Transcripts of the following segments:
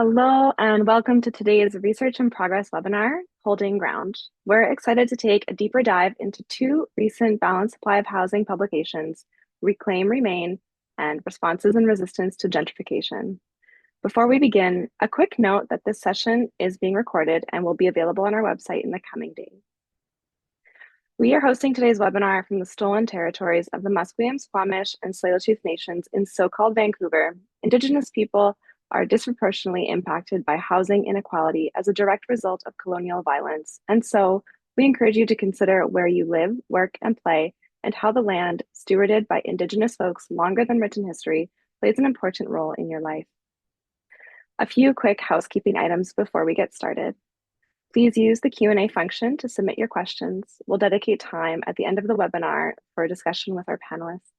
Hello and welcome to today's Research in Progress webinar, Holding Ground. We're excited to take a deeper dive into two recent balanced supply of housing publications, Reclaim, Remain, and Responses and Resistance to Gentrification. Before we begin, a quick note that this session is being recorded and will be available on our website in the coming days. We are hosting today's webinar from the stolen territories of the Musqueam, Squamish, and Tsleil-Waututh Nations in so-called Vancouver. Indigenous people are disproportionately impacted by housing inequality as a direct result of colonial violence. And so we encourage you to consider where you live, work, and play, and how the land, stewarded by Indigenous folks longer than written history, plays an important role in your life. A few quick housekeeping items before we get started. Please use the Q&A function to submit your questions. We'll dedicate time at the end of the webinar for a discussion with our panelists.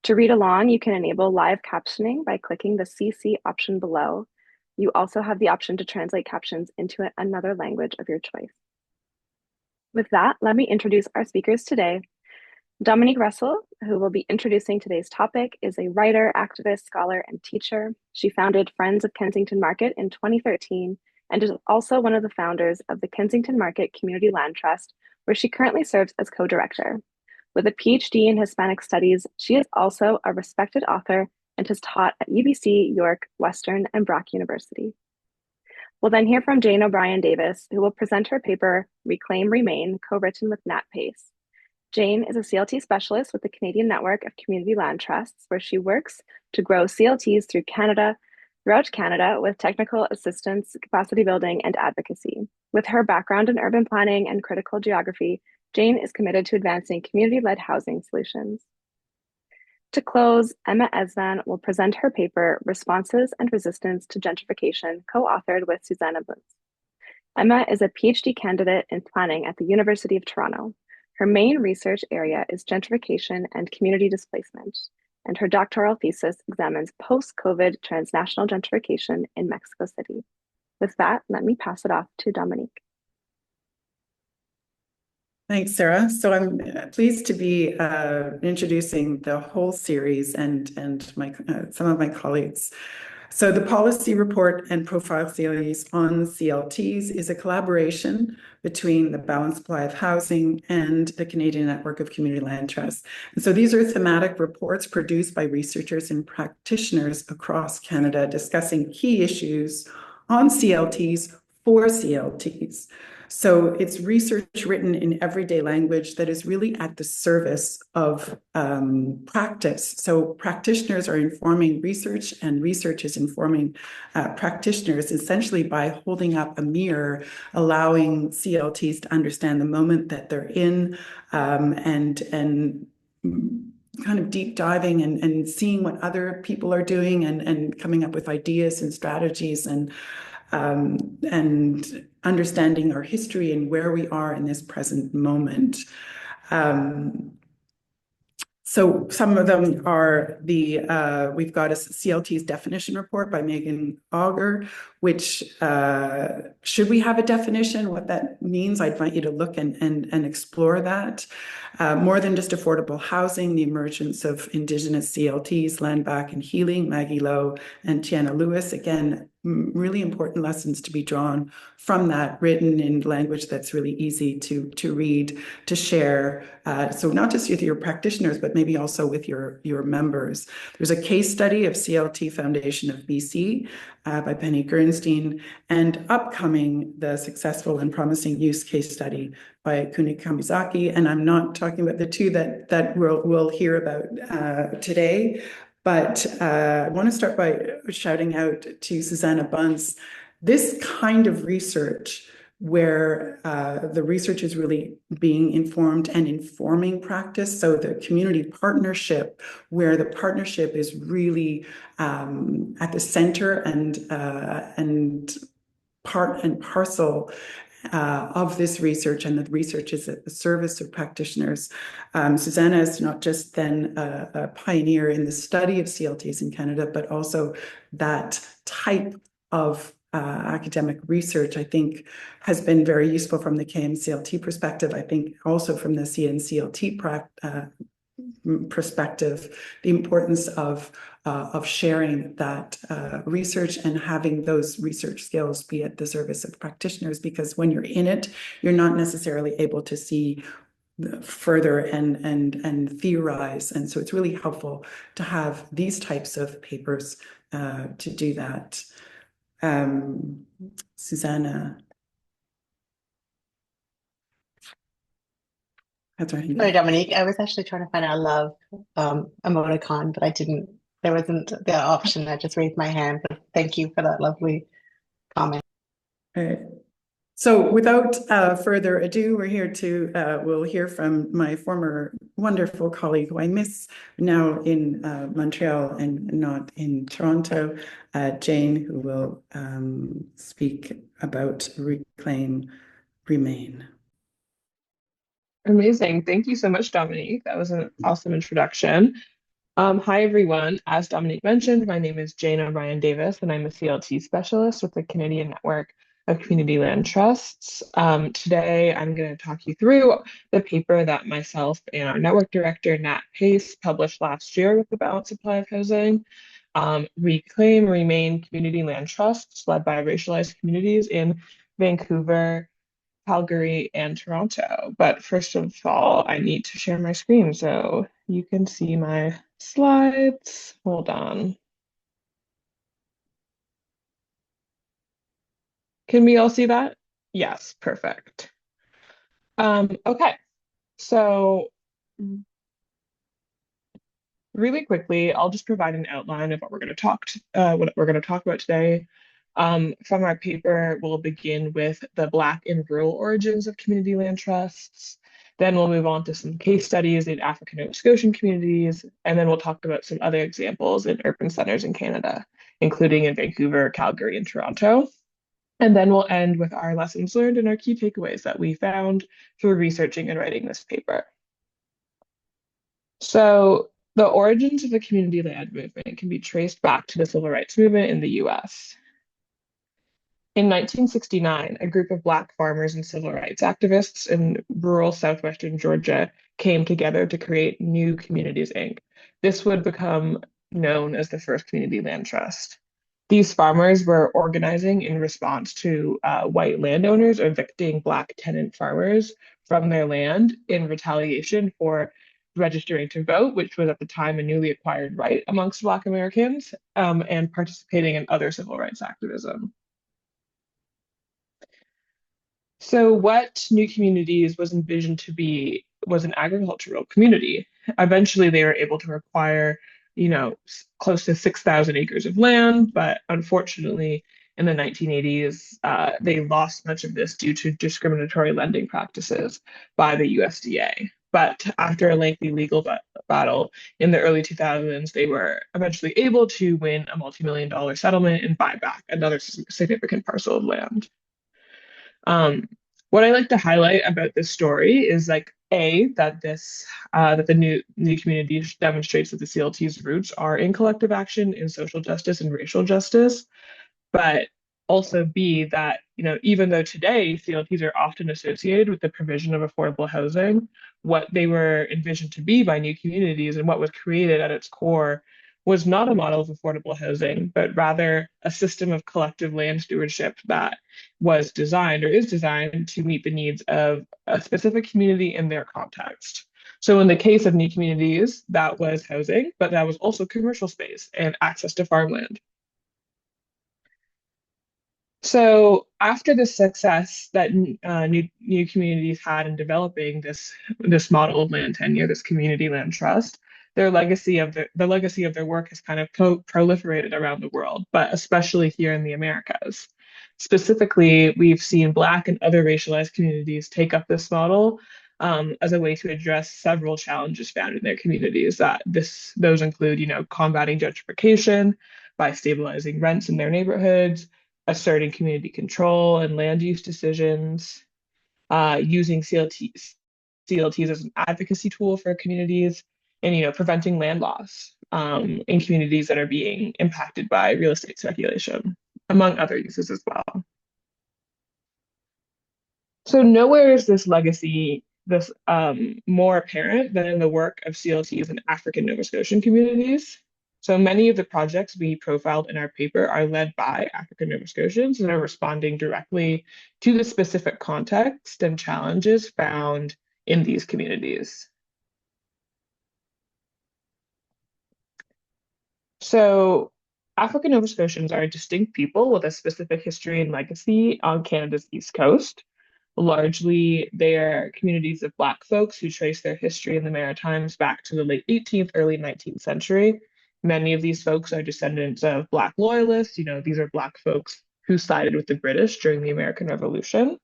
To read along, you can enable live captioning by clicking the CC option below. You also have the option to translate captions into another language of your choice. With that, let me introduce our speakers today. Dominique Russell, who will be introducing today's topic, is a writer, activist, scholar, and teacher. She founded Friends of Kensington Market in 2013 and is also one of the founders of the Kensington Market Community Land Trust, where she currently serves as co-director. With a PhD in Hispanic Studies, she is also a respected author and has taught at UBC, York, Western, and Brock University. We'll then hear from Jane O'Brien Davis, who will present her paper, Reclaim, Remain, co-written with Nat Pace. Jane is a CLT specialist with the Canadian Network of Community Land Trusts, where she works to grow CLTs throughout Canada with technical assistance, capacity building, and advocacy. With her background in urban planning and critical geography, Jane is committed to advancing community-led housing solutions. To close, Emma Ezvan will present her paper, Responses and Resistance to Gentrification, co-authored with Susanna Bunce. Emma is a PhD candidate in planning at the University of Toronto. Her main research area is gentrification and community displacement, and her doctoral thesis examines post-COVID transnational gentrification in Mexico City. With that, let me pass it off to Dominique. Thanks, Sarah. So I'm pleased to be introducing the whole series and some of my colleagues. So the policy report and profile series on CLTs is a collaboration between the Balanced Supply of Housing and the Canadian Network of Community Land Trusts. And so these are thematic reports produced by researchers and practitioners across Canada discussing key issues on CLTs for CLTs. So it's research written in everyday language that is really at the service of practice. So practitioners are informing research, and research is informing practitioners essentially by holding up a mirror, allowing CLTs to understand the moment that they're in, and kind of deep diving and seeing what other people are doing and coming up with ideas and strategies and understanding our history and where we are in this present moment. So some of them are we've got a CLT's definition report by Megan Auger, which, should we have a definition, what that means, I'd invite you to look and explore that. More than just affordable housing, the emergence of Indigenous CLTs, Land Back and Healing, Maggie Lowe and Tiana Lewis. Again, really important lessons to be drawn from that, written in language that's really easy to read, to share. So not just with your practitioners, but maybe also with your members. There's a case study of CLT Foundation of BC by Penny Gernstein, and upcoming the successful and promising use case study by Kuni Kamizaki. And I'm not talking about the two that we'll hear about today. But I want to start by shouting out to Susanna Bunce. This kind of research where the research is really being informed and informing practice. So the community partnership, where the partnership is really at the center and part and parcel of this research, and the research is at the service of practitioners. Susanna is not just then a pioneer in the study of CLTs in Canada, but also that type of academic research, I think, has been very useful from the KMCLT perspective. I think also from the CNCLT perspective, the importance of sharing that research and having those research skills be at the service of practitioners, because when you're in it, you're not necessarily able to see further and theorize. And so it's really helpful to have these types of papers to do that. Susanna. Sorry, Dominique. I was actually trying to find out love emoticon, but I didn't. There wasn't the option. I just raised my hand. But thank you for that lovely comment. All right. So without further ado, we'll hear from my former wonderful colleague who I miss now in Montreal and not in Toronto, Jane, who will speak about Reclaim Remain. Amazing. Thank you so much, Dominique. That was an awesome introduction. Hi, everyone. As Dominique mentioned, my name is Jane O'Brien Davis, and I'm a CLT specialist with the Canadian Network of Community Land Trusts. Today, I'm going to talk you through the paper that myself and our network director, Nat Pace, published last year with the Balanced Supply of Housing. Reclaim Remain Community Land Trusts, led by racialized communities in Vancouver, Calgary, and Toronto. But first of all, I need to share my screen so you can see my slides. Hold on. Can we all see that? Yes, perfect. Okay, so really quickly, I'll just provide an outline of what we're going to talk about today. From our paper, we'll begin with the Black and rural origins of community land trusts. Then we'll move on to some case studies in African Nova Scotian communities, and then we'll talk about some other examples in urban centers in Canada, including in Vancouver, Calgary, and Toronto. And then we'll end with our lessons learned and our key takeaways that we found through researching and writing this paper. So the origins of the community land movement can be traced back to the civil rights movement in the US. In 1969, a group of Black farmers and civil rights activists in rural southwestern Georgia came together to create New Communities, Inc. This would become known as the first Community Land Trust. These farmers were organizing in response to white landowners evicting Black tenant farmers from their land in retaliation for registering to vote, which was at the time a newly acquired right amongst Black Americans, and participating in other civil rights activism. So what New Communities was envisioned to be was an agricultural community. Eventually, they were able to acquire, close to 6,000 acres of land, but unfortunately, in the 1980s, they lost much of this due to discriminatory lending practices by the USDA. But after a lengthy legal battle in the early 2000s, they were eventually able to win a multi-million-dollar settlement and buy back another significant parcel of land. What I like to highlight about this story is that the new community demonstrates that the CLT's roots are in collective action in social justice and racial justice, but also B, that even though today CLTs are often associated with the provision of affordable housing, what they were envisioned to be by New Communities and what was created at its core was not a model of affordable housing, but rather a system of collective land stewardship that was designed or is designed to meet the needs of a specific community in their context. So in the case of New Communities, that was housing, but that was also commercial space and access to farmland. So after the success that new Communities had in developing this model of land tenure, this community land trust, the legacy of their work has kind of proliferated around the world, but especially here in the Americas. Specifically, we've seen Black and other racialized communities take up this model as a way to address several challenges found in their communities. Those include, combating gentrification by stabilizing rents in their neighborhoods, asserting community control and land use decisions, using CLTs as an advocacy tool for communities, and preventing land loss in communities that are being impacted by real estate speculation, among other uses as well. So nowhere is this legacy this more apparent than in the work of CLTs in African Nova Scotian communities. So many of the projects we profiled in our paper are led by African Nova Scotians and are responding directly to the specific context and challenges found in these communities. So African Nova Scotians are a distinct people with a specific history and legacy on Canada's East Coast. Largely, they are communities of Black folks who trace their history in the Maritimes back to the late 18th, early 19th century. Many of these folks are descendants of Black loyalists. These are Black folks who sided with the British during the American Revolution,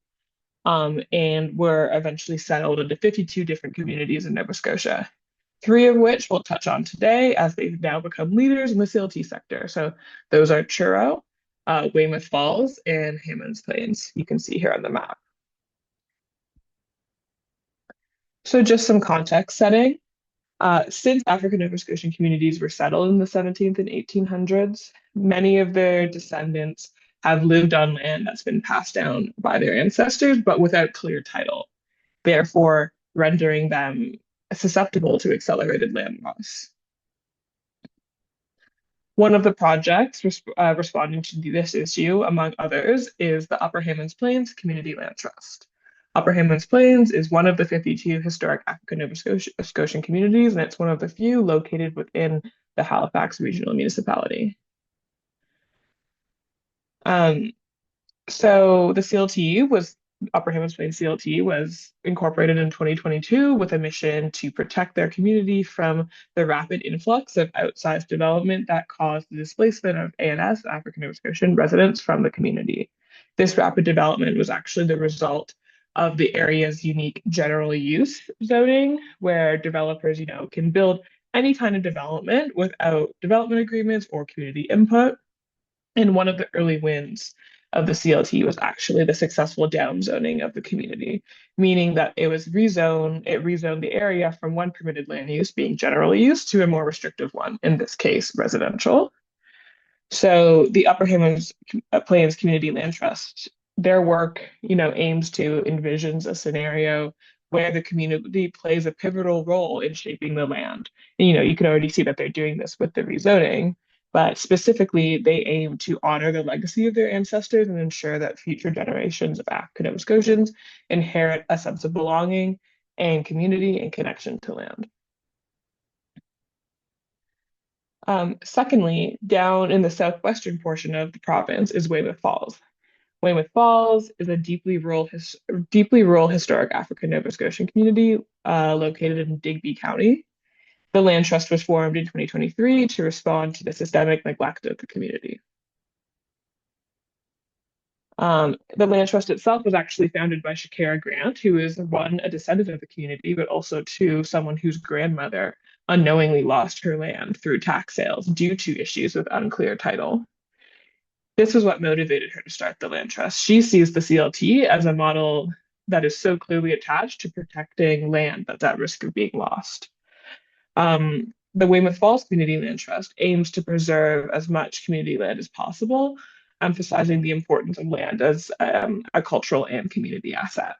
and were eventually settled into 52 different communities in Nova Scotia, three of which we'll touch on today as they've now become leaders in the CLT sector. So those are Truro, Weymouth Falls, and Hammonds Plains. You can see here on the map. So just some context setting. Since African Nova Scotian communities were settled in the 17th and 1800s, many of their descendants have lived on land that's been passed down by their ancestors, but without clear title, therefore rendering them susceptible to accelerated land loss. One of the projects responding to this issue, among others, is the Upper Hammonds Plains Community Land Trust. Upper Hammonds Plains is one of the 52 historic African Nova Scotian communities, and it's one of the few located within the Halifax Regional Municipality. So the CLT was Upper Hammonds Plains CLT was incorporated in 2022 with a mission to protect their community from the rapid influx of outsized development that caused the displacement of ANS, African Nova Scotian residents, from the community. This rapid development was actually the result of the area's unique general use zoning, where developers, can build any kind of development without development agreements or community input. And one of the early wins of the CLT was actually the successful downzoning of the community, meaning that it rezoned the area from one permitted land use being general use to a more restrictive one, in this case, residential. So the Upper Hammonds Plains Community Land Trust, their work, aims to envisions a scenario where the community plays a pivotal role in shaping the land. And, you can already see that they're doing this with the rezoning, but specifically, they aim to honor the legacy of their ancestors and ensure that future generations of African Nova Scotians inherit a sense of belonging and community and connection to land. Secondly, down in the southwestern portion of the province is Weymouth Falls. Weymouth Falls is a deeply rural historic African Nova Scotian community located in Digby County. The Land Trust was formed in 2023 to respond to the systemic neglect of the community. The Land Trust itself was actually founded by Shakira Grant, who is, one, a descendant of the community, but also, two, someone whose grandmother unknowingly lost her land through tax sales due to issues with unclear title. This was what motivated her to start the Land Trust. She sees the CLT as a model that is so clearly attached to protecting land that's at risk of being lost. The Weymouth Falls Community Land Trust aims to preserve as much community land as possible, emphasizing the importance of land as a cultural and community asset.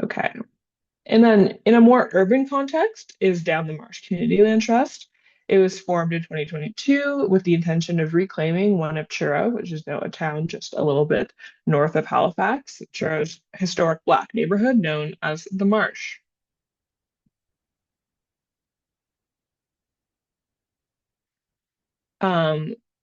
Okay. And then in a more urban context is Down the Marsh Community Land Trust. It was formed in 2022 with the intention of reclaiming one of Truro, which is now a town just a little bit north of Halifax, Truro's historic Black neighborhood known as the Marsh.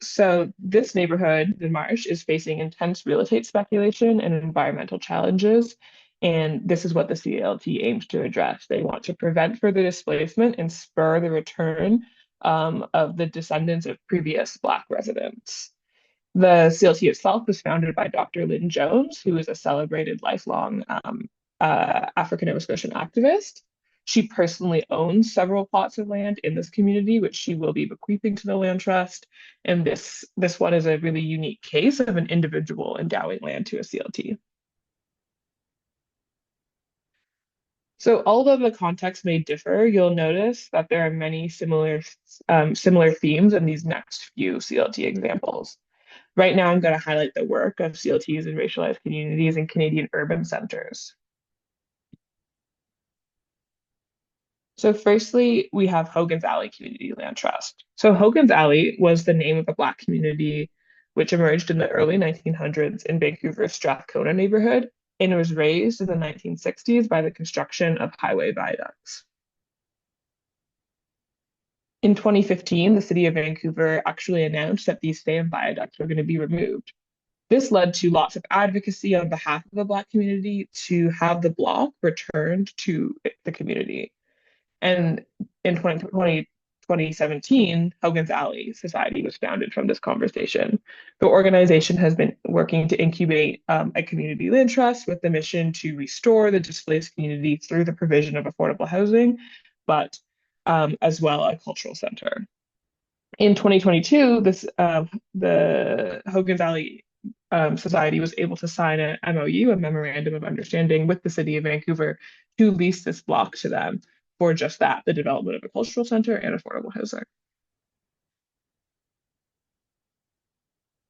So this neighborhood, the Marsh, is facing intense real estate speculation and environmental challenges. And this is what the CLT aims to address. They want to prevent further displacement and spur the return of the descendants of previous Black residents. The CLT itself was founded by Dr. Lynn Jones, who is a celebrated lifelong African Nova Scotian activist. She personally owns several plots of land in this community, which she will be bequeathing to the Land Trust. And this one is a really unique case of an individual endowing land to a CLT. So although the context may differ, you'll notice that there are many similar themes in these next few CLT examples. Right now, I'm going to highlight the work of CLTs and racialized communities in Canadian urban centers. So firstly, we have Hogan's Alley Community Land Trust. So Hogan's Alley was the name of a Black community which emerged in the early 1900s in Vancouver's Strathcona neighborhood, and it was raised in the 1960s by the construction of highway viaducts. In 2015, the city of Vancouver actually announced that these same viaducts were going to be removed. This led to lots of advocacy on behalf of the Black community to have the block returned to the community. And in 2017, Hogan's Alley Society was founded from this conversation. The organization has been working to incubate a community land trust with the mission to restore the displaced community through the provision of affordable housing, but as well a cultural center. In 2022, the Hogan's Alley Society was able to sign a MOU, a memorandum of understanding with the city of Vancouver to lease this block to them for just that, the development of a cultural center and affordable housing.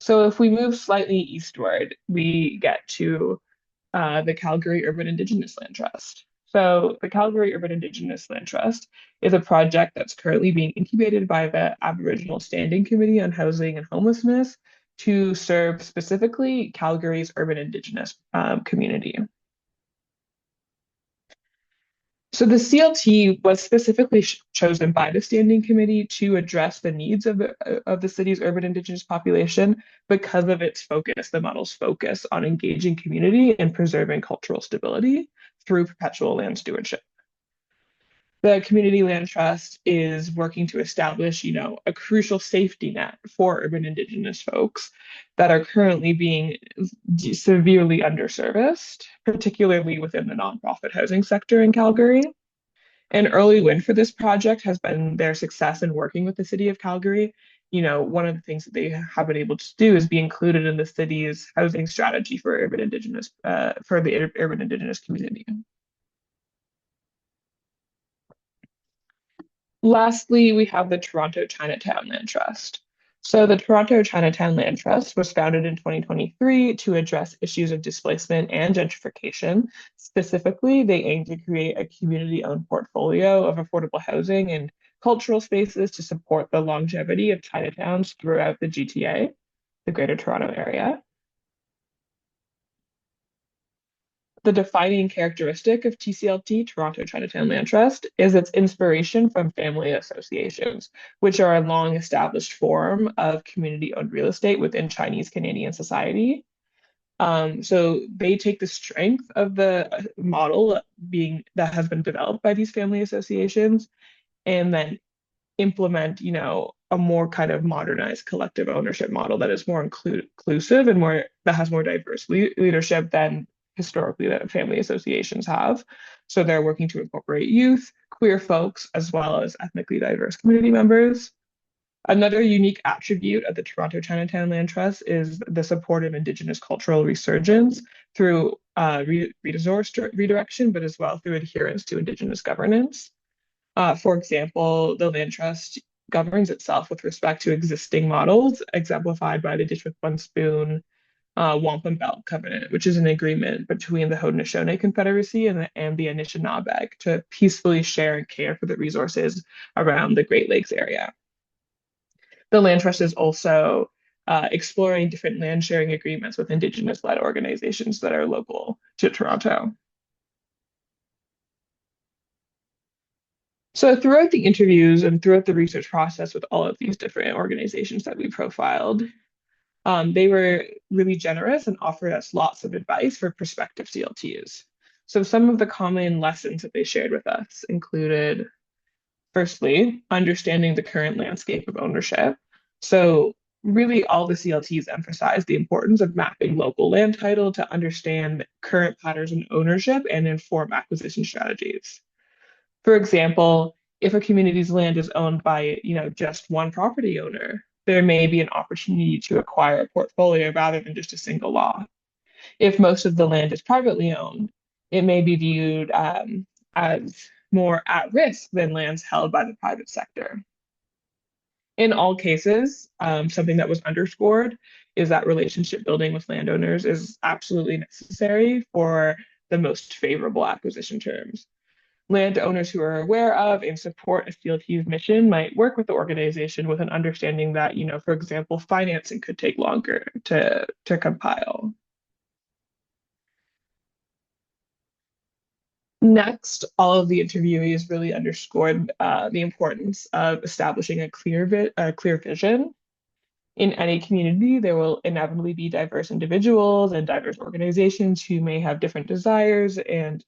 So if we move slightly eastward, we get to the Calgary Urban Indigenous Land Trust. So the Calgary Urban Indigenous Land Trust is a project that's currently being incubated by the Aboriginal Standing Committee on Housing and Homelessness to serve specifically Calgary's urban Indigenous community. So the CLT was specifically chosen by the Standing Committee to address the needs of the city's urban Indigenous population because of its focus, the model's focus on engaging community and preserving cultural stability through perpetual land stewardship. The Community Land Trust is working to establish, a crucial safety net for urban Indigenous folks that are currently being severely underserviced, particularly within the nonprofit housing sector in Calgary. An early win for this project has been their success in working with the city of Calgary. One of the things that they have been able to do is be included in the city's housing strategy for urban Indigenous, for the urban Indigenous community. Lastly, we have the Toronto Chinatown Land Trust. So the Toronto Chinatown Land Trust was founded in 2023 to address issues of displacement and gentrification. Specifically, they aim to create a community-owned portfolio of affordable housing and cultural spaces to support the longevity of Chinatowns throughout the GTA, the Greater Toronto Area. The defining characteristic of TCLT, Toronto Chinatown Land Trust, is its inspiration from family associations, which are a long established form of community-owned real estate within Chinese Canadian society. So they take the strength of the model that has been developed by these family associations and then implement, a more kind of modernized collective ownership model that is more inclusive and that has more diverse leadership than historically that family associations have. So they're working to incorporate youth, queer folks, as well as ethnically diverse community members. Another unique attribute of the Toronto Chinatown Land Trust is the support of Indigenous cultural resurgence through resource redirection, but as well through adherence to Indigenous governance. For example, the Land Trust governs itself with respect to existing models, exemplified by the Dish with One Spoon Wampum Belt Covenant, which is an agreement between the Haudenosaunee Confederacy and the Anishinaabe to peacefully share and care for the resources around the Great Lakes area. The Land Trust is also exploring different land sharing agreements with Indigenous-led organizations that are local to Toronto. So throughout the interviews and throughout the research process with all of these different organizations that we profiled, they were really generous and offered us lots of advice for prospective CLTs. So some of the common lessons that they shared with us included, firstly, understanding the current landscape of ownership. So really all the CLTs emphasize the importance of mapping local land title to understand current patterns in ownership and inform acquisition strategies. For example, if a community's land is owned by, just one property owner, there may be an opportunity to acquire a portfolio rather than just a single lot. If most of the land is privately owned, it may be viewed as more at risk than lands held by the private sector. In all cases, something that was underscored is that relationship building with landowners is absolutely necessary for the most favorable acquisition terms. Landowners who are aware of and support a CLT's mission might work with the organization with an understanding that, for example, financing could take longer to compile. Next, all of the interviewees really underscored the importance of establishing a clear vision. In any community, there will inevitably be diverse individuals and diverse organizations who may have different desires and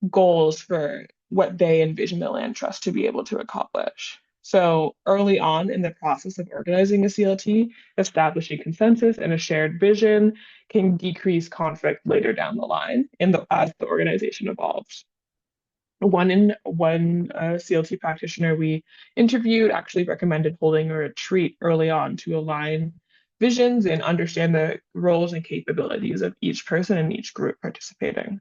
goals for what they envision the land trust to be able to accomplish. So early on in the process of organizing a CLT, establishing consensus and a shared vision can decrease conflict later down the line as the organization evolves. One CLT practitioner we interviewed actually recommended holding a retreat early on to align visions and understand the roles and capabilities of each person in each group participating.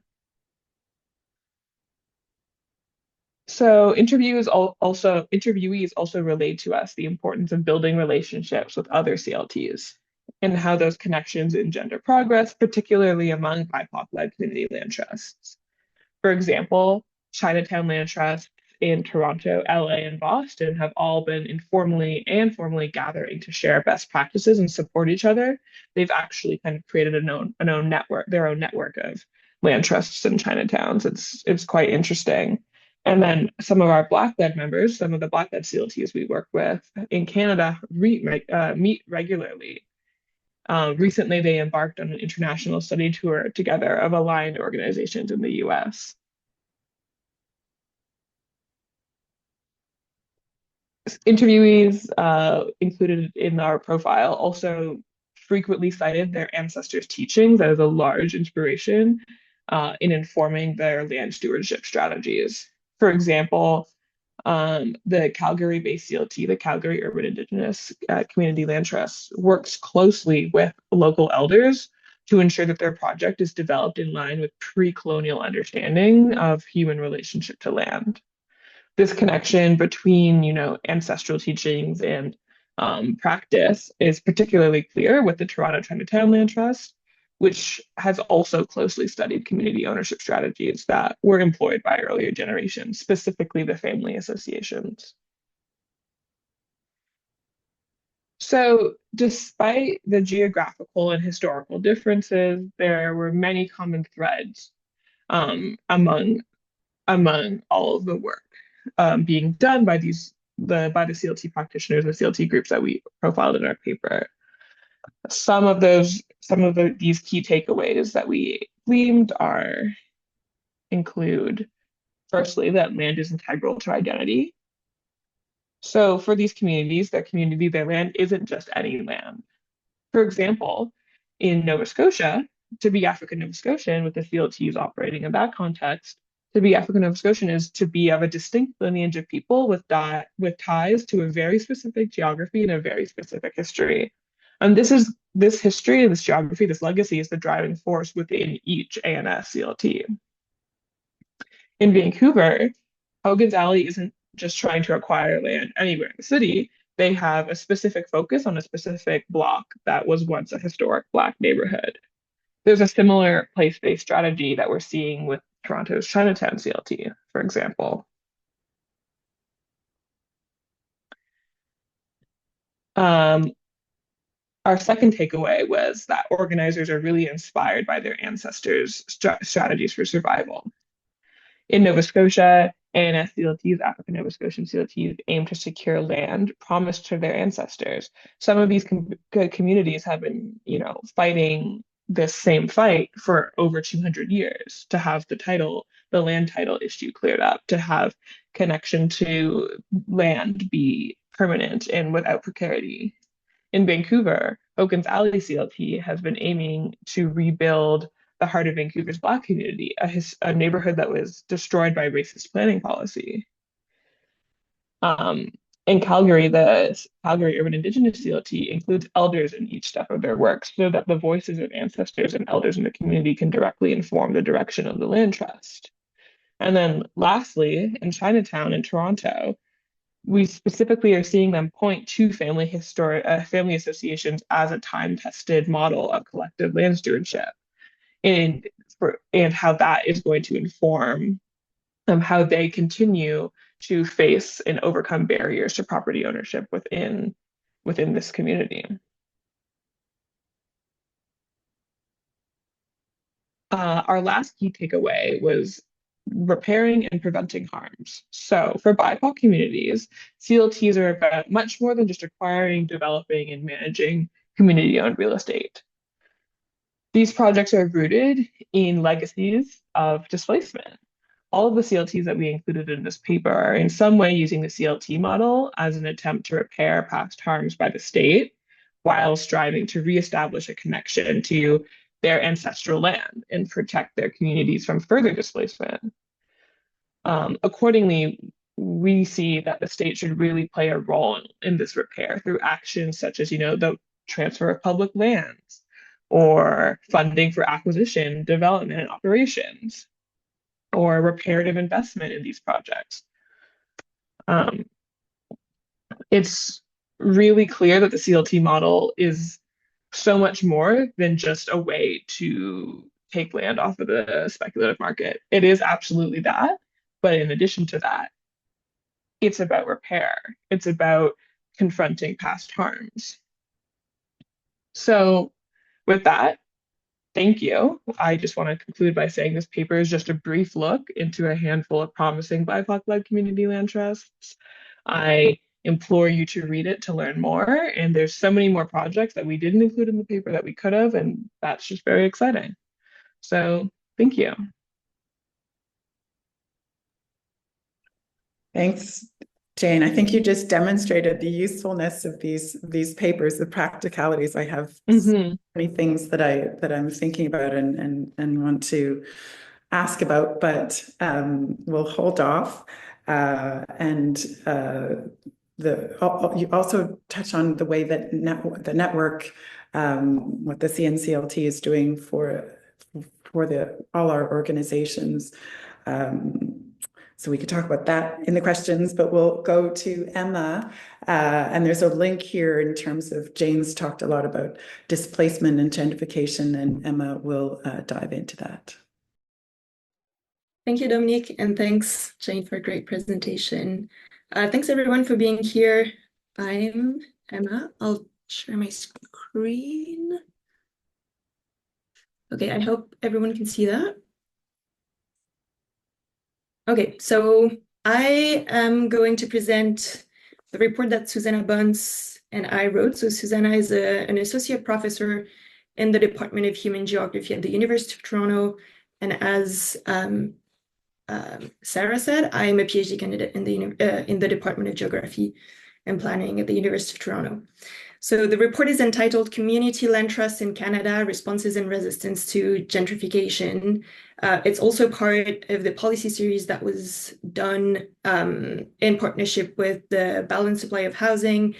So interviewees also relayed to us the importance of building relationships with other CLTs and how those connections engender progress, particularly among BIPOC-led community land trusts. For example, Chinatown land trusts in Toronto, LA, and Boston have all been informally and formally gathering to share best practices and support each other. They've actually kind of created their own network of land trusts in Chinatowns. It's quite interesting. And then some of our Black-led members, some of the Black-led CLTs we work with in Canada meet regularly. Recently, they embarked on an international study tour together of aligned organizations in the US. Interviewees included in our profile also frequently cited their ancestors' teachings as a large inspiration in informing their land stewardship strategies. For example, the Calgary-based CLT, the Calgary Urban Indigenous Community Land Trust, works closely with local elders to ensure that their project is developed in line with pre-colonial understanding of human relationship to land. This connection between, ancestral teachings and practice is particularly clear with the Toronto Chinatown Land Trust, which has also closely studied community ownership strategies that were employed by earlier generations, specifically the family associations. So despite the geographical and historical differences, there were many common threads among all of the work being done by the CLT practitioners, the CLT groups that we profiled in our paper. Some of these key takeaways that we gleaned include, firstly, that land is integral to identity. So for these communities, their land isn't just any land. For example, in Nova Scotia, to be African Nova Scotian, with the CLTs operating in that context, to be African Nova Scotian is to be of a distinct lineage of people with ties to a very specific geography and a very specific history. And this history, this geography, this legacy is the driving force within each ANS CLT. In Vancouver, Hogan's Alley isn't just trying to acquire land anywhere in the city. They have a specific focus on a specific block that was once a historic Black neighborhood. There's a similar place-based strategy that we're seeing with Toronto's Chinatown CLT, for example. Our second takeaway was that organizers are really inspired by their ancestors' strategies for survival. In Nova Scotia, ANS CLTs, African Nova Scotian CLTs, aim to secure land promised to their ancestors. Some of these communities have been, fighting this same fight for over 200 years to have the land title issue cleared up, to have connection to land be permanent and without precarity. In Vancouver, Hogan's Alley CLT has been aiming to rebuild the heart of Vancouver's Black community, a neighborhood that was destroyed by racist planning policy. In Calgary, the Calgary Urban Indigenous CLT includes elders in each step of their work so that the voices of ancestors and elders in the community can directly inform the direction of the land trust. And then lastly, in Chinatown in Toronto, we specifically are seeing them point to family associations as a time-tested model of collective land stewardship, and how that is going to inform how they continue to face and overcome barriers to property ownership within this community. Our last key takeaway was repairing and preventing harms. So for BIPOC communities, CLTs are about much more than just acquiring, developing, and managing community-owned real estate. These projects are rooted in legacies of displacement. All of the CLTs that we included in this paper are in some way using the CLT model as an attempt to repair past harms by the state while striving to reestablish a connection to their ancestral land and protect their communities from further displacement. Accordingly, we see that the state should really play a role in this repair through actions such as, the transfer of public lands or funding for acquisition, development, and operations, or reparative investment in these projects. It's really clear that the CLT model is so much more than just a way to take land off of the speculative market. It is absolutely that, but in addition to that, it's about repair. It's about confronting past harms. So with that, thank you. I just want to conclude by saying this paper is just a brief look into a handful of promising BIPOC-led community land trusts. I implore you to read it to learn more, and there's so many more projects that we didn't include in the paper that we could have, and that's just very exciting. So thank you. Thanks, Jane. I think you just demonstrated the usefulness of these papers, the practicalities. I have so many things that I'm thinking about and want to ask about, but we'll hold off. You also touch on the way that the network, what the CNCLT is doing for all our organizations. So we could talk about that in the questions, but we'll go to Emma. And there's a link here in terms of Jane's talked a lot about displacement and gentrification, and Emma will dive into that. Thank you, Dominique, and thanks, Jane, for a great presentation. Thanks, everyone, for being here. I'm Emma. I'll share my screen. Okay, I hope everyone can see that. Okay, so I am going to present the report that Susanna Bunce and I wrote. So Susanna is an associate professor in the Department of Human Geography at the University of Toronto. And as Sarah said, I'm a PhD candidate in the Department of Geography and Planning at the University of Toronto. So the report is entitled Community Land Trusts in Canada, Responses and Resistance to Gentrification. It's also part of the policy series that was done in partnership with the Balanced Supply of Housing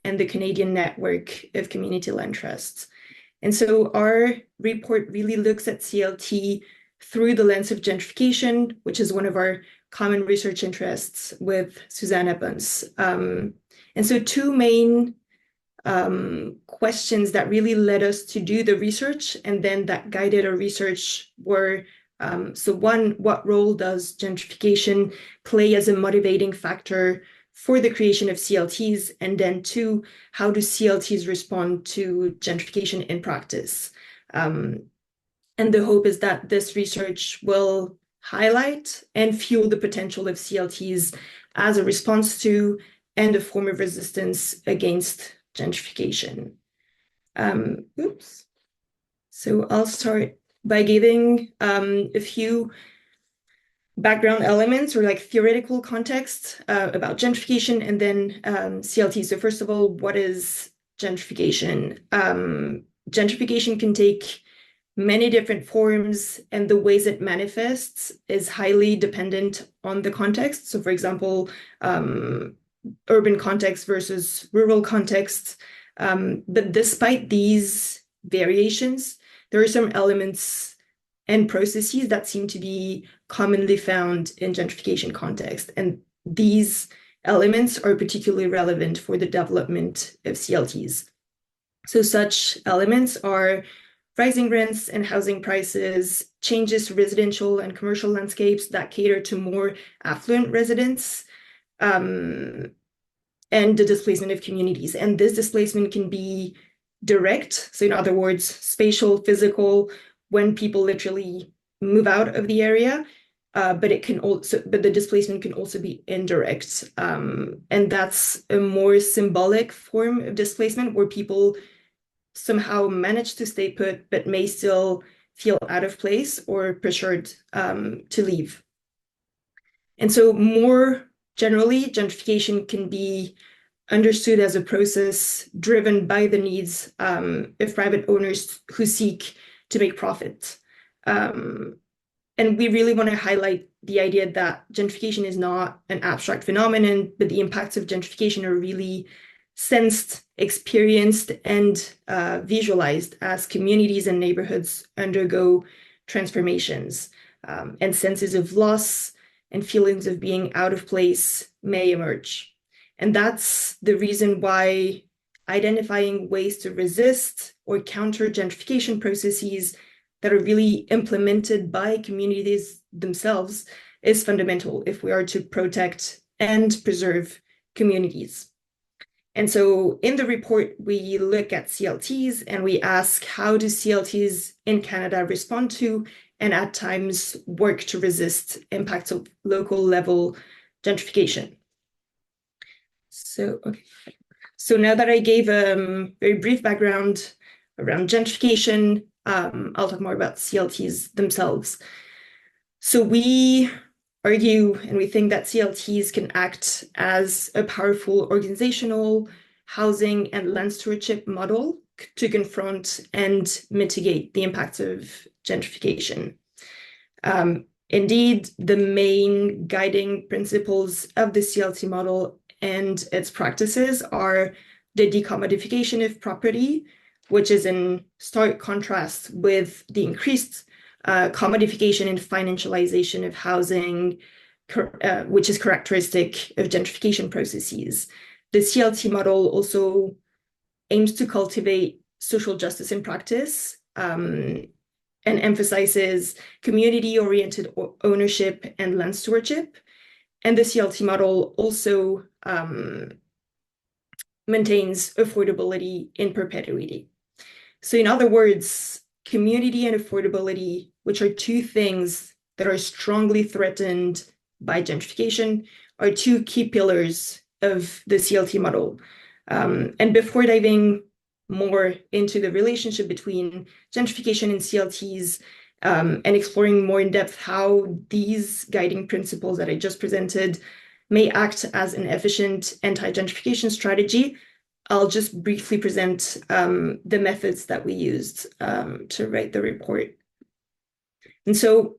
and the Canadian Network of Community Land Trusts. And so our report really looks at CLT through the lens of gentrification, which is one of our common research interests with Susanna Bunce. And so two main questions that really led us to do the research and then that guided our research were, so one, what role does gentrification play as a motivating factor for the creation of CLTs? And then two, how do CLTs respond to gentrification in practice? And the hope is that this research will highlight and fuel the potential of CLTs as a response to and a form of resistance against gentrification. So I'll start by giving a few background elements or like theoretical context about gentrification and then CLT. So first of all, what is gentrification? Gentrification can take many different forms, and the ways it manifests is highly dependent on the context. So for example, urban context versus rural context. But despite these variations, there are some elements and processes that seem to be commonly found in gentrification context. And these elements are particularly relevant for the development of CLTs. So such elements are rising rents and housing prices, changes to residential and commercial landscapes that cater to more affluent residents, and the displacement of communities. And this displacement can be direct, so in other words, spatial, physical, when people literally move out of the area, but the displacement can also be indirect. And that's a more symbolic form of displacement where people somehow manage to stay put, but may still feel out of place or pressured to leave. And so more generally, gentrification can be understood as a process driven by the needs of private owners who seek to make profit. And we really want to highlight the idea that gentrification is not an abstract phenomenon, but the impacts of gentrification are really sensed, experienced, and visualized as communities and neighborhoods undergo transformations, and senses of loss and feelings of being out of place may emerge. And that's the reason why identifying ways to resist or counter gentrification processes that are really implemented by communities themselves is fundamental if we are to protect and preserve communities. And so in the report, we look at CLTs and we ask, how do CLTs in Canada respond to and at times work to resist impacts of local level gentrification? So now that I gave a very brief background around gentrification, I'll talk more about CLTs themselves. So we argue and we think that CLTs can act as a powerful organizational, housing, and land stewardship model to confront and mitigate the impacts of gentrification. Indeed, the main guiding principles of the CLT model and its practices are the decommodification of property, which is in stark contrast with the increased commodification and financialization of housing, which is characteristic of gentrification processes. The CLT model also aims to cultivate social justice in practice and emphasizes community-oriented ownership and land stewardship. And the CLT model also maintains affordability in perpetuity. So in other words, community and affordability, which are two things that are strongly threatened by gentrification, are two key pillars of the CLT model. And before diving more into the relationship between gentrification and CLTs, and exploring more in depth how these guiding principles that I just presented may act as an efficient anti-gentrification strategy, I'll just briefly present the methods that we used to write the report. And so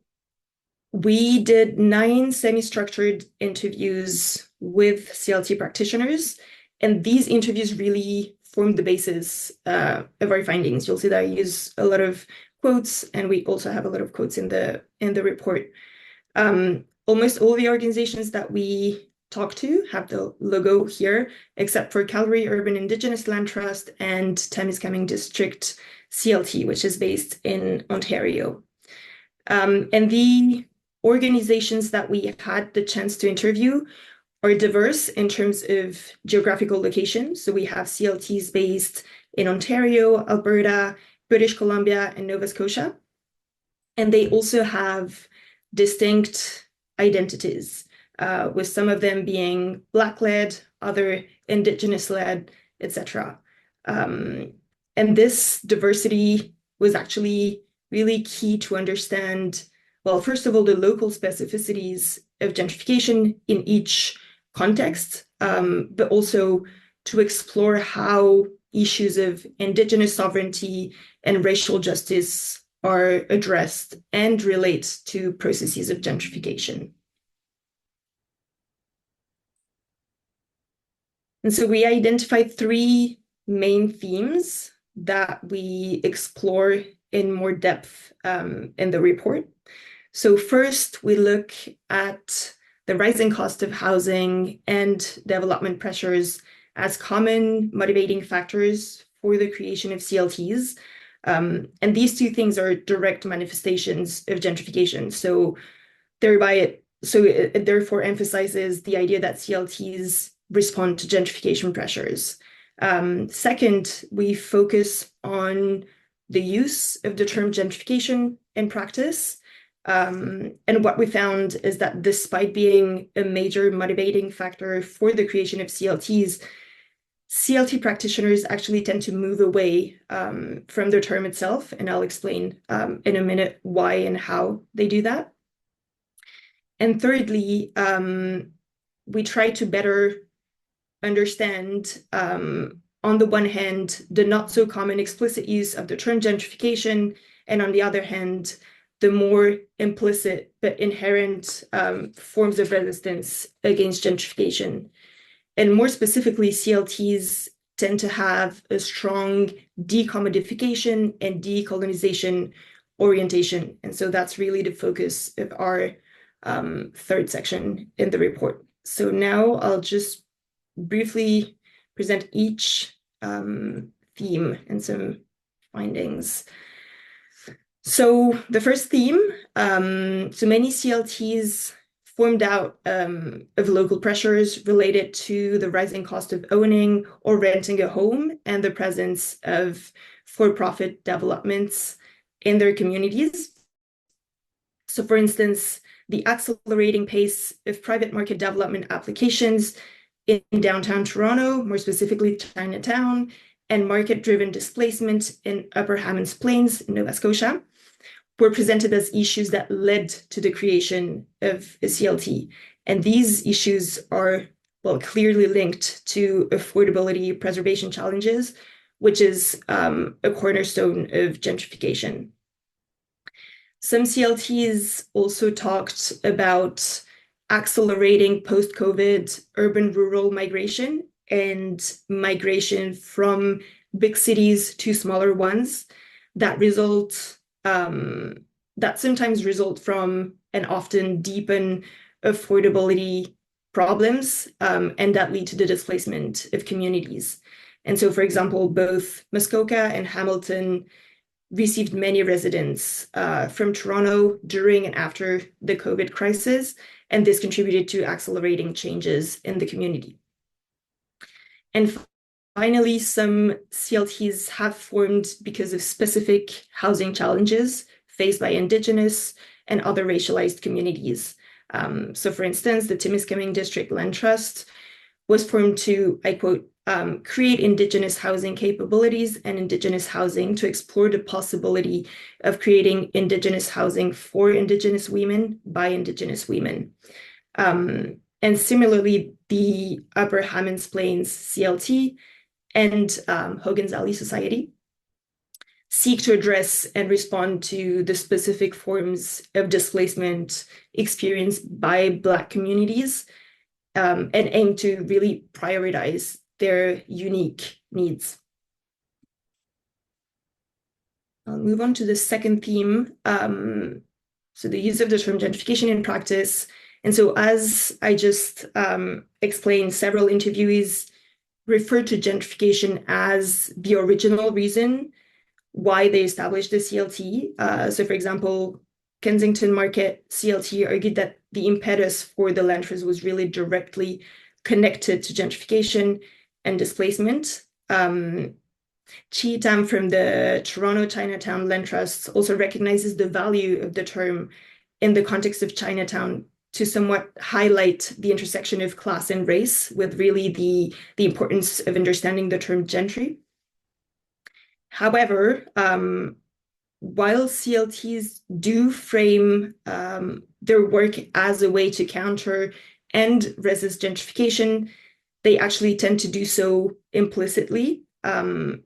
we did 9 semi-structured interviews with CLT practitioners, and these interviews really formed the basis of our findings. You'll see that I use a lot of quotes, and we also have a lot of quotes in the report. Almost all the organizations that we talked to have the logo here, except for Calgary Urban Indigenous Land Trust and Temiskaming District CLT, which is based in Ontario. And the organizations that we had the chance to interview are diverse in terms of geographical location. So we have CLTs based in Ontario, Alberta, British Columbia, and Nova Scotia. And they also have distinct identities, with some of them being Black-led, other Indigenous-led, etc. And this diversity was actually really key to understand, well, first of all, the local specificities of gentrification in each context, but also to explore how issues of Indigenous sovereignty and racial justice are addressed and relate to processes of gentrification. And so we identified 3 main themes that we explore in more depth in the report. So first, we look at the rising cost of housing and development pressures as common motivating factors for the creation of CLTs. And these two things are direct manifestations of gentrification. So it therefore emphasizes the idea that CLTs respond to gentrification pressures. Second, we focus on the use of the term gentrification in practice. And what we found is that despite being a major motivating factor for the creation of CLTs, CLT practitioners actually tend to move away from the term itself, and I'll explain in a minute why and how they do that. And thirdly, we try to better understand, on the one hand, the not so common explicit use of the term gentrification, and on the other hand, the more implicit but inherent forms of resistance against gentrification. And more specifically, CLTs tend to have a strong decommodification and decolonization orientation. And so that's really the focus of our third section in the report. So now I'll just briefly present each theme and some findings. So the first theme, so many CLTs formed out of local pressures related to the rising cost of owning or renting a home and the presence of for-profit developments in their communities. So for instance, the accelerating pace of private market development applications in downtown Toronto, more specifically Chinatown, and market-driven displacement in Upper Hammonds Plains, Nova Scotia, were presented as issues that led to the creation of a CLT. And these issues are, well, clearly linked to affordability preservation challenges, which is a cornerstone of gentrification. Some CLTs also talked about accelerating post-COVID urban-rural migration and migration from big cities to smaller ones that sometimes result from and often deepen affordability problems and that lead to the displacement of communities. And so, for example, both Muskoka and Hamilton received many residents from Toronto during and after the COVID crisis, and this contributed to accelerating changes in the community. And finally, some CLTs have formed because of specific housing challenges faced by Indigenous and other racialized communities. So for instance, the Timiskaming District Land Trust was formed to, I quote, create Indigenous housing capabilities and Indigenous housing to explore the possibility of creating Indigenous housing for Indigenous women by Indigenous women. And similarly, the Upper Hammonds Plains CLT and Hogan's Alley Society seek to address and respond to the specific forms of displacement experienced by Black communities and aim to really prioritize their unique needs. I'll move on to the second theme, so the use of the term gentrification in practice. And so as I just explained, several interviewees referred to gentrification as the original reason why they established the CLT. So for example, Kensington Market CLT argued that the impetus for the land trust was really directly connected to gentrification and displacement. Chi Tam from the Toronto Chinatown Land Trust also recognizes the value of the term in the context of Chinatown to somewhat highlight the intersection of class and race with really the importance of understanding the term gentry. However, while CLTs do frame their work as a way to counter and resist gentrification, they actually tend to do so implicitly. And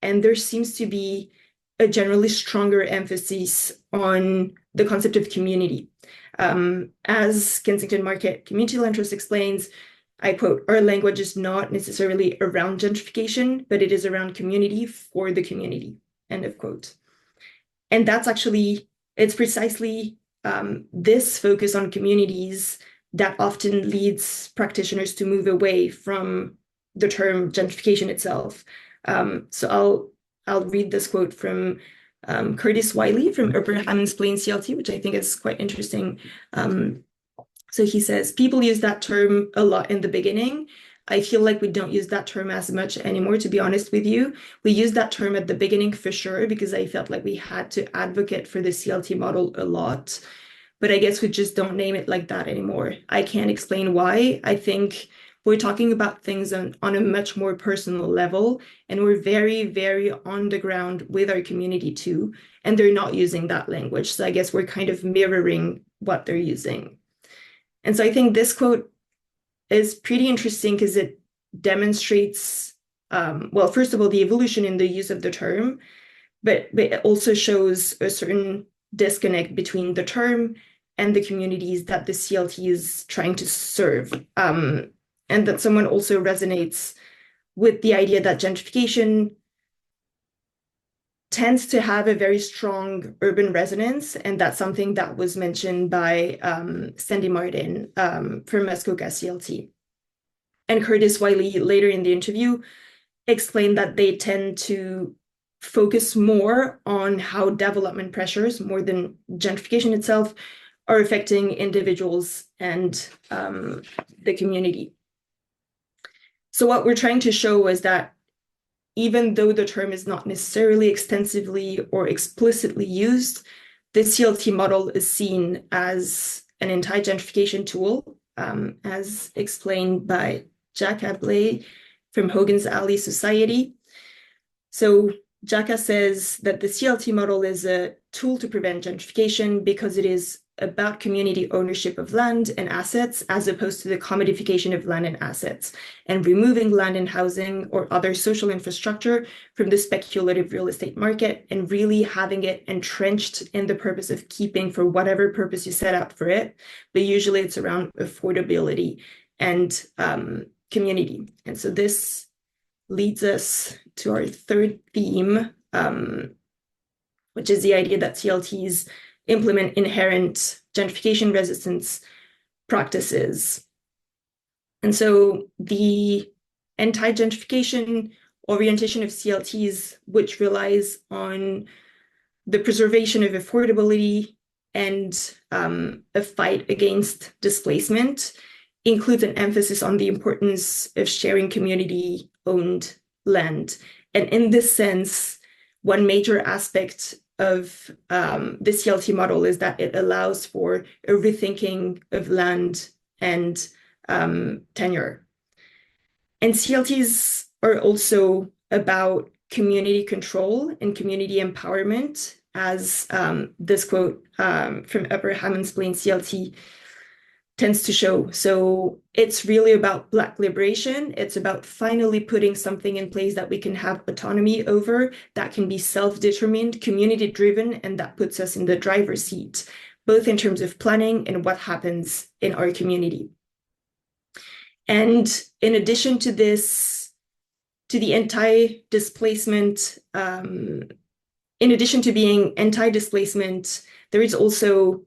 there seems to be a generally stronger emphasis on the concept of community. As Kensington Market Community Land Trust explains, I quote, "Our language is not necessarily around gentrification, but it is around community for the community," end of quote. And that's actually, it's precisely this focus on communities that often leads practitioners to move away from the term gentrification itself. So I'll read this quote from Curtis Wiley from Upper Hammonds Plains CLT, which I think is quite interesting. So he says, people use that term a lot in the beginning. I feel like we don't use that term as much anymore, to be honest with you. We used that term at the beginning for sure, because I felt like we had to advocate for the CLT model a lot. But I guess we just don't name it like that anymore. I can't explain why. I think we're talking about things on a much more personal level, and we're very, very on the ground with our community too, and they're not using that language. So I guess we're kind of mirroring what they're using. And so I think this quote is pretty interesting because it demonstrates, well, first of all, the evolution in the use of the term, but it also shows a certain disconnect between the term and the communities that the CLT is trying to serve. And that someone also resonates with the idea that gentrification tends to have a very strong urban resonance, and that's something that was mentioned by Sandy Martin from Muskoka CLT. And Curtis Wiley later in the interview explained that they tend to focus more on how development pressures, more than gentrification itself, are affecting individuals and the community. So what we're trying to show is that even though the term is not necessarily extensively or explicitly used, the CLT model is seen as an anti-gentrification tool, as explained by Jack Ablay from Hogan's Alley Society. So Jacka says that the CLT model is a tool to prevent gentrification because it is about community ownership of land and assets, as opposed to the commodification of land and assets, and removing land and housing or other social infrastructure from the speculative real estate market, and really having it entrenched in the purpose of keeping for whatever purpose you set out for it. But usually it's around affordability and community. And so this leads us to our third theme, which is the idea that CLTs implement inherent gentrification resistance practices. And so the anti-gentrification orientation of CLTs, which relies on the preservation of affordability and a fight against displacement, includes an emphasis on the importance of sharing community-owned land. And in this sense, one major aspect of the CLT model is that it allows for a rethinking of land and tenure. And CLTs are also about community control and community empowerment, as this quote from Upper Hammonds Plains CLT tends to show. So it's really about Black liberation. It's about finally putting something in place that we can have autonomy over, that can be self-determined, community-driven, and that puts us in the driver's seat, both in terms of planning and what happens in our community. And in addition to this, to the anti-displacement, in addition to being anti-displacement, there is also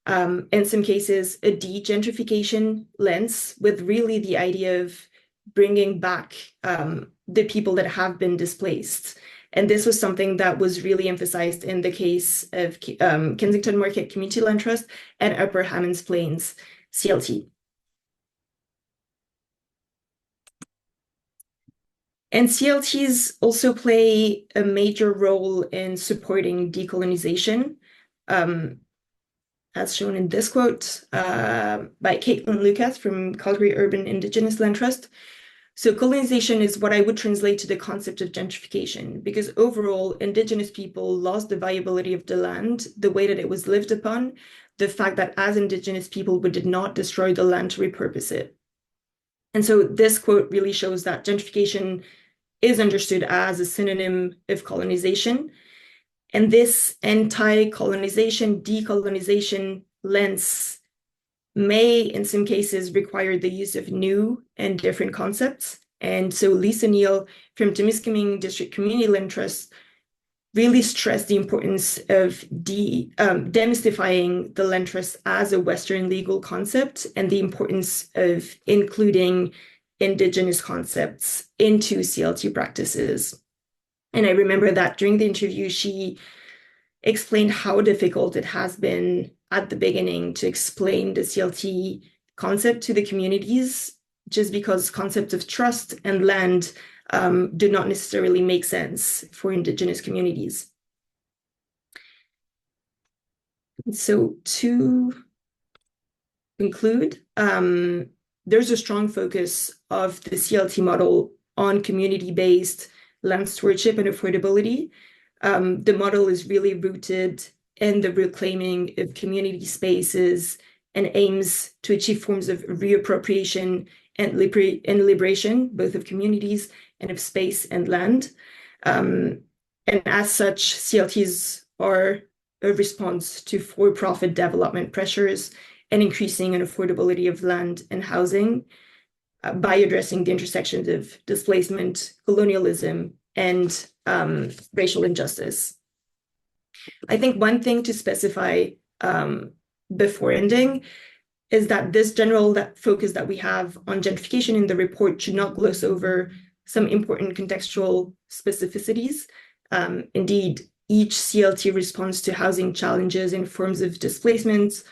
in some cases, a de-gentrification lens, with really the idea of bringing back the people that have been displaced. And this was something that was really emphasized in the case of Kensington Market Community Land Trust and Upper Hammonds Plains CLT. And CLTs also play a major role in supporting decolonization, as shown in this quote by Caitlin Lucas from Calgary Urban Indigenous Land Trust. So colonization is what I would translate to the concept of gentrification, because overall, Indigenous people lost the viability of the land, the way that it was lived upon, the fact that as Indigenous people, we did not destroy the land to repurpose it. And so this quote really shows that gentrification is understood as a synonym of colonization. And this anti-colonization, decolonization lens may, in some cases, require the use of new and different concepts. And so Lisa Neal from Temiskaming District Community Land Trust really stressed the importance of demystifying the land trust as a Western legal concept and the importance of including Indigenous concepts into CLT practices. And I remember that during the interview, she explained how difficult it has been at the beginning to explain the CLT concept to the communities, just because concept of trust and land do not necessarily make sense for Indigenous communities. So to conclude, there's a strong focus of the CLT model on community-based land stewardship and affordability. The model is really rooted in the reclaiming of community spaces and aims to achieve forms of reappropriation and liberation, both of communities and of space and land. And as such, CLTs are a response to for-profit development pressures and increasing an affordability of land and housing by addressing the intersections of displacement, colonialism, and racial injustice. I think one thing to specify before ending is that this general focus that we have on gentrification in the report should not gloss over some important contextual specificities. Indeed, each CLT responds to housing challenges in forms of displacements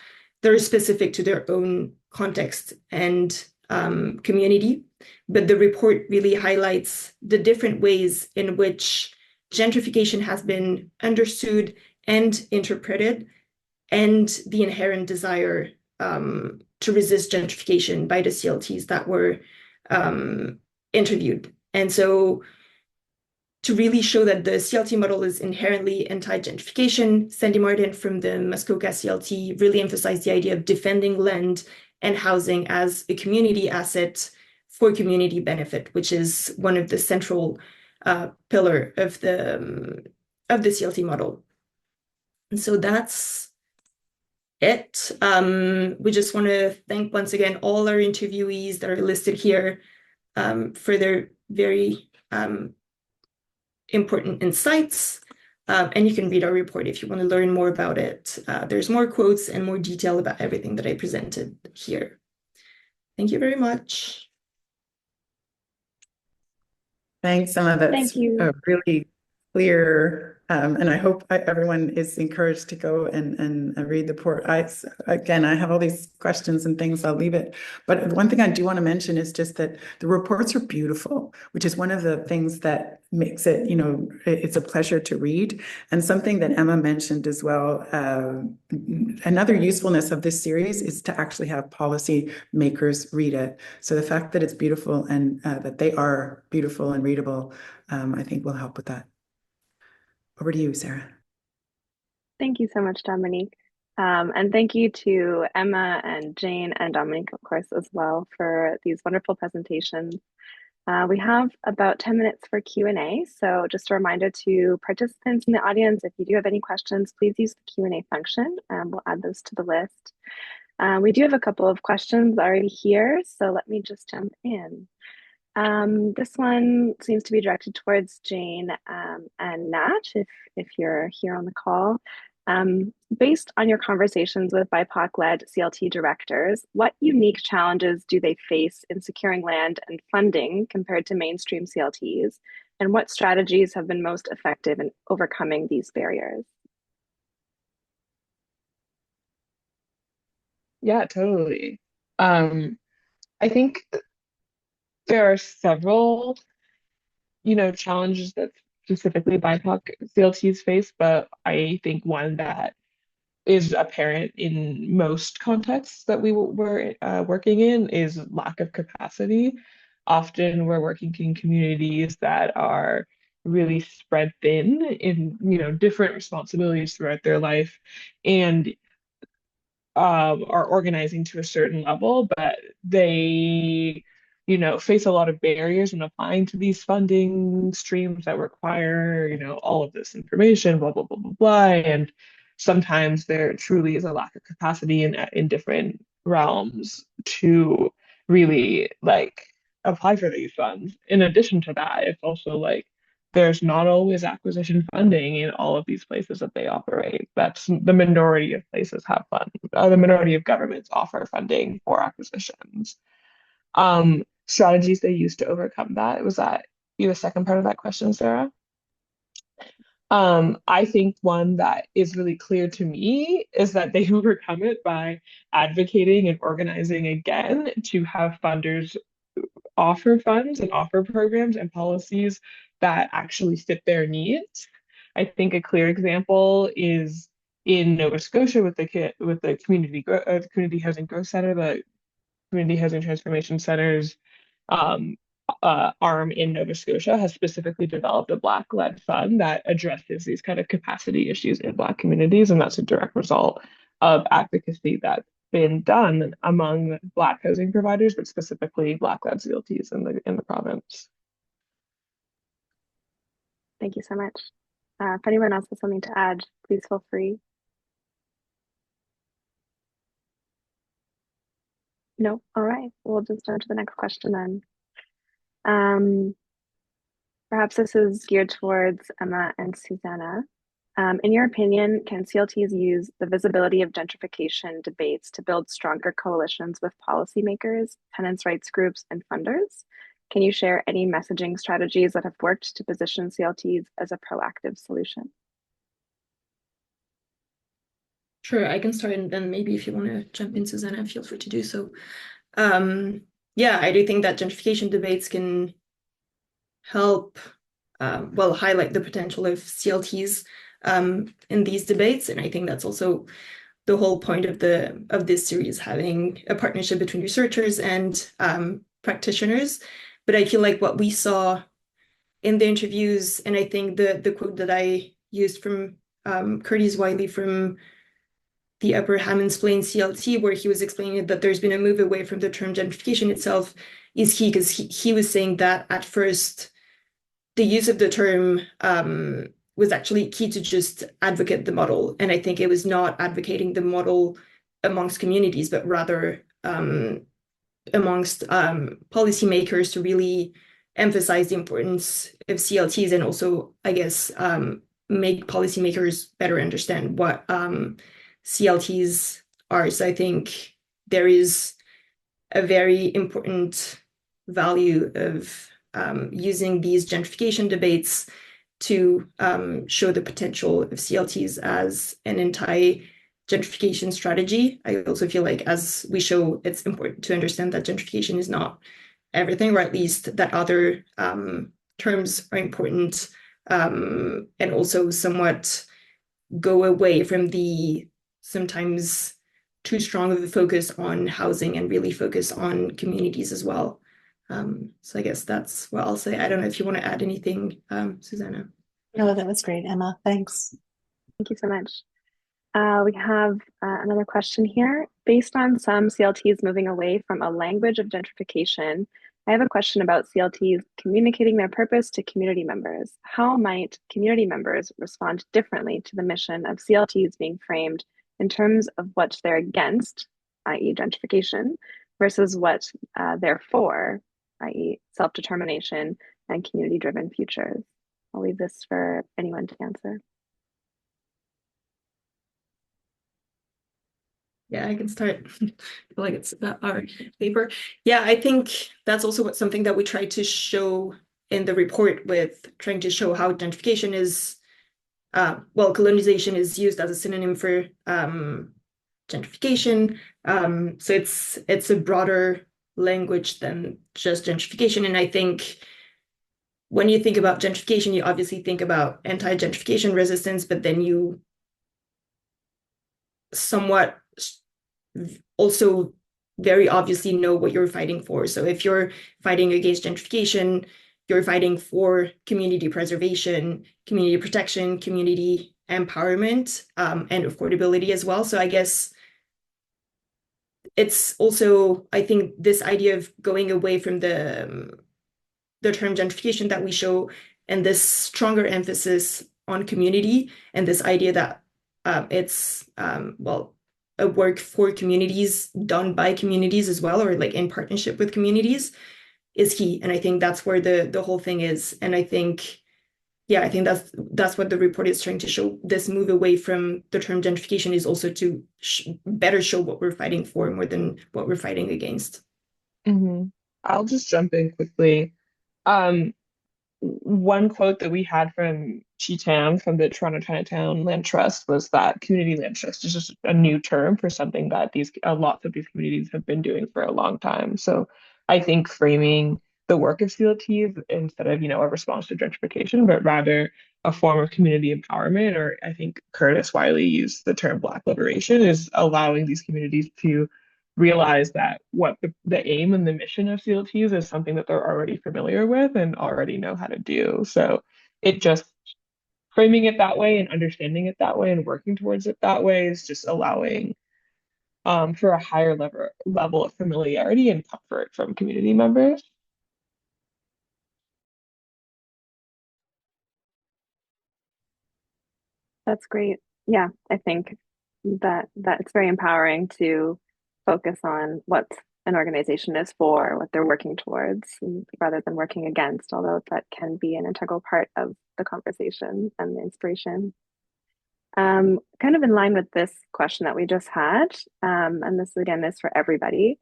that are specific to their own context and community. But the report really highlights the different ways in which gentrification has been understood and interpreted, and the inherent desire to resist gentrification by the CLTs that were interviewed. And so to really show that the CLT model is inherently anti-gentrification, Sandy Martin from the Muskoka CLT really emphasized the idea of defending land and housing as a community asset for community benefit, which is one of the central pillar of the CLT model. And so that's it. We just want to thank once again all our interviewees that are listed here for their very important insights. And you can read our report if you want to learn more about it. There's more quotes and more detail about everything that I presented here. Thank you very much. Thanks, Emma. That's Thank you. a really clear, and I hope everyone is encouraged to go and read the report. I have all these questions and things, I'll leave it. But one thing I do want to mention is just that the reports are beautiful, which is one of the things that makes it, it's a pleasure to read. And something that Emma mentioned as well, another usefulness of this series is to actually have policy makers read it. So the fact that it's beautiful and that they are beautiful and readable, I think will help with that. Over to you, Sarah. Thank you so much, Dominique. And thank you to Emma and Jane and Dominique, of course, as well for these wonderful presentations. We have about 10 minutes for Q&A. So just a reminder to participants in the audience, if you do have any questions, please use the Q&A function and we'll add those to the list. We do have a couple of questions already here, so let me just jump in. This one seems to be directed towards Jane and Nat, if you're here on the call. Based on your conversations with BIPOC-led CLT directors, what unique challenges do they face in securing land and funding compared to mainstream CLTs? And what strategies have been most effective in overcoming these barriers? Yeah, totally. I think there are several, challenges that specifically BIPOC CLTs face, but I think one that is apparent in most contexts that we were working in is lack of capacity. Often we're working in communities that are really spread thin in, different responsibilities throughout their life and are organizing to a certain level, but they face a lot of barriers in applying to these funding streams that require, all of this information, blah, blah, blah, blah, blah. And sometimes there truly is a lack of capacity in different realms to really apply for these funds. In addition to that, it's also there's not always acquisition funding in all of these places that they operate. That's the minority of places have fund. The minority of governments offer funding for acquisitions. Strategies they use to overcome that. Was that you the second part of that question, Sarah? I think one that is really clear to me is that they overcome it by advocating and organizing again to have funders offer funds and offer programs and policies that actually fit their needs. I think a clear example is in Nova Scotia with the community housing growth center, the community housing transformation centers arm in Nova Scotia has specifically developed a Black-led fund that addresses these kind of capacity issues in Black communities, and that's a direct result of advocacy that's been done among Black housing providers, but specifically Black-led CLTs in the province. Thank you so much. If anyone else has something to add, please feel free. No? All right. We'll just jump to the next question then. Perhaps this is geared towards Emma and Susanna. In your opinion, can CLTs use the visibility of gentrification debates to build stronger coalitions with policymakers, tenants' rights groups, and funders? Can you share any messaging strategies that have worked to position CLTs as a proactive solution? Sure, I can start, and then maybe if you want to jump in, Susanna, feel free to do so. Yeah, I do think that gentrification debates can help, highlight the potential of CLTs in these debates, and I think that's also the whole point of this series, having a partnership between researchers and practitioners. But I feel like what we saw in the interviews, and I think the quote that I used from Curtis Wiley from the Upper Hammonds Plain CLT, where he was explaining that there's been a move away from the term gentrification itself, is key, because he was saying that at first the use of the term was actually key to just advocate the model. And I think it was not advocating the model amongst communities, but rather amongst policymakers to really emphasize the importance of CLTs, and also, I guess, make policymakers better understand what CLTs are. So I think there is a very important value of using these gentrification debates to show the potential of CLTs as an anti-gentrification strategy. I also feel like, as we show, it's important to understand that gentrification is not everything, or at least that other terms are important, and also somewhat go away from the sometimes too strong of a focus on housing and really focus on communities as well. So I guess that's what I'll say. I don't know if you want to add anything, Susanna. No, that was great, Emma. Thanks. Thank you so much. We have another question here. Based on some CLTs moving away from a language of gentrification, I have a question about CLTs communicating their purpose to community members. How might community members respond differently to the mission of CLTs being framed in terms of what they're against, i.e. gentrification, versus what they're for, i.e. self-determination and community-driven futures? I'll leave this for anyone to answer. Yeah, I can start. I feel like it's our paper. Yeah, I think that's also something that we try to show in the report, with trying to show how gentrification is, colonization is used as a synonym for gentrification. So it's a broader language than just gentrification. And I think when you think about gentrification, you obviously think about anti-gentrification resistance, but then you somewhat also very obviously know what you're fighting for. So if you're fighting against gentrification, you're fighting for community preservation, community protection, community empowerment, and affordability as well. So I guess it's also, I think, this idea of going away from the term gentrification that we show, and this stronger emphasis on community, and this idea that it's a work for communities, done by communities as well, or like in partnership with communities, is key. And I think that's where the whole thing is. And I think yeah, I think that's what the report is trying to show. This move away from the term gentrification is also to better show what we're fighting for more than what we're fighting against. I'll just jump in quickly. Um, One quote that we had from Chi-Tam from the Toronto Chinatown Land Trust was that community land trust is just a new term for something that these lots of these communities have been doing for a long time. So I think framing the work of CLTs instead of, a response to gentrification, but rather a form of community empowerment, or I think Curtis Wiley used the term Black liberation, is allowing these communities to realize that what the aim and the mission of CLTs is something that they're already familiar with and already know how to do. So it just framing it that way and understanding it that way and working towards it that way is just allowing for a higher level of familiarity and comfort from community members. That's great. Yeah, I think that it's very empowering to focus on what an organization is for, what they're working towards, rather than working against, although that can be an integral part of the conversation and the inspiration. Kind of in line with this question that we just had, and this again is for everybody.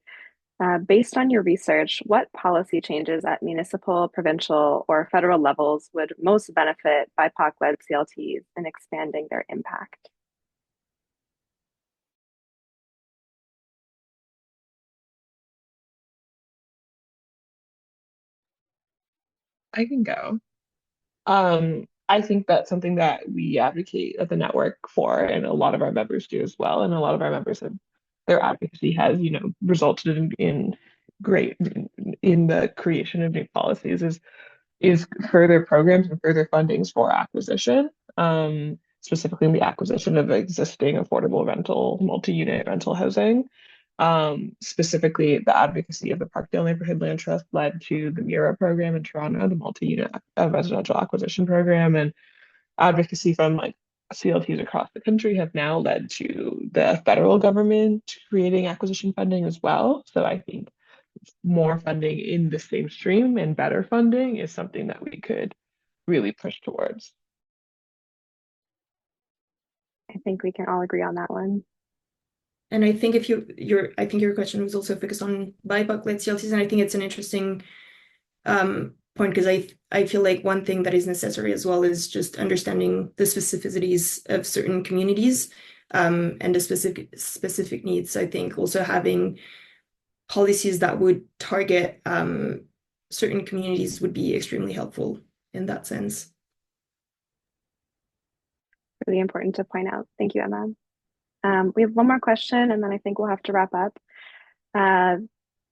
Based on your research, what policy changes at municipal, provincial, or federal levels would most benefit BIPOC-led CLTs in expanding their impact? I can go. I think that's something that we advocate at the network for, and a lot of our members do as well. And a lot of our members have their advocacy has, resulted in great in the creation of new policies is further programs and further fundings for acquisition, specifically in the acquisition of existing affordable rental, multi-unit rental housing. Specifically, the advocacy of the Parkdale Neighborhood Land Trust led to the MIRA program in Toronto, the multi-unit residential acquisition program, and advocacy from like CLTs across the country have now led to the federal government creating acquisition funding as well. So I think more funding in the same stream and better funding is something that we could really push towards. I think we can all agree on that one. And I think if I think your question was also focused on BIPOC-led CLTs, and I think it's an interesting point because I feel like one thing that is necessary as well is just understanding the specificities of certain communities and the specific needs. I think also having policies that would target certain communities would be extremely helpful in that sense. Really important to point out. Thank you, Emma. We have one more question, and then I think we'll have to wrap up.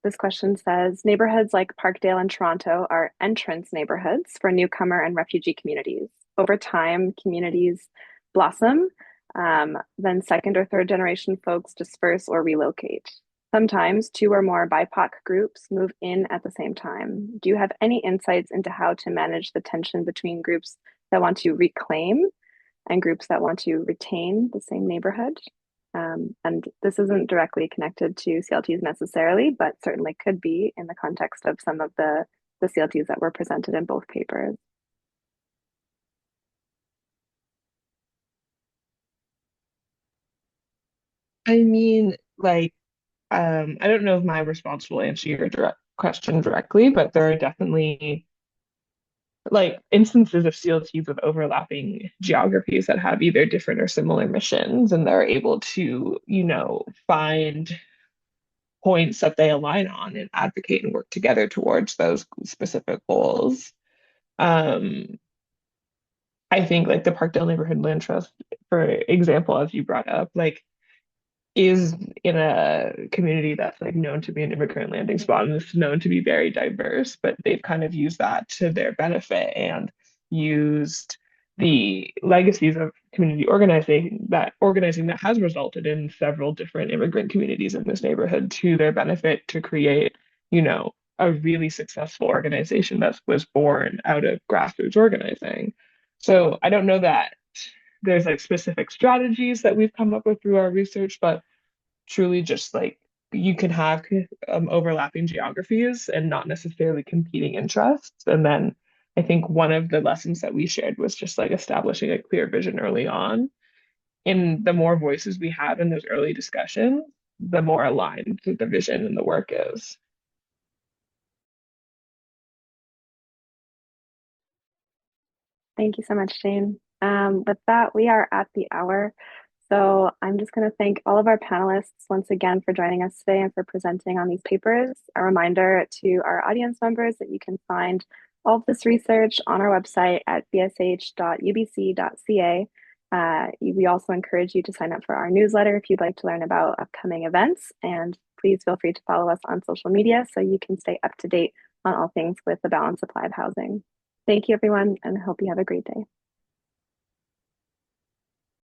This question says, neighborhoods like Parkdale and Toronto are entrance neighborhoods for newcomer and refugee communities. Over time, communities blossom, then second or third generation folks disperse or relocate. Sometimes two or more BIPOC groups move in at the same time. Do you have any insights into how to manage the tension between groups that want to reclaim and groups that want to retain the same neighborhood? And this isn't directly connected to CLTs necessarily, but certainly could be in the context of some of the CLTs that were presented in both papers. I mean, like, I don't know if my response will answer your question directly, but there are definitely like instances of CLTs with overlapping geographies that have either different or similar missions, and they're able to, find points that they align on and advocate and work together towards those specific goals. I think like the Parkdale Neighborhood Land Trust, for example, as you brought up, like is in a community that's like known to be an immigrant landing spot and is known to be very diverse, but they've kind of used that to their benefit and used the legacies of community organizing that has resulted in several different immigrant communities in this neighborhood to their benefit to create, a really successful organization that was born out of grassroots organizing. So I don't know that there's like specific strategies that we've come up with through our research, but truly just like you can have overlapping geographies and not necessarily competing interests, and then I think one of the lessons that we shared was just like establishing a clear vision early on. And the more voices we have in those early discussions, the more aligned the vision and the work is. Thank you so much, Jane. With that, we are at the hour. So I'm just going to thank all of our panelists once again for joining us today and for presenting on these papers. A reminder to our audience members that you can find all of this research on our website at bsh.ubc.ca. We also encourage you to sign up for our newsletter if you'd like to learn about upcoming events. And please feel free to follow us on social media so you can stay up to date on all things with the balanced supply of housing. Thank you, everyone, and hope you have a great day.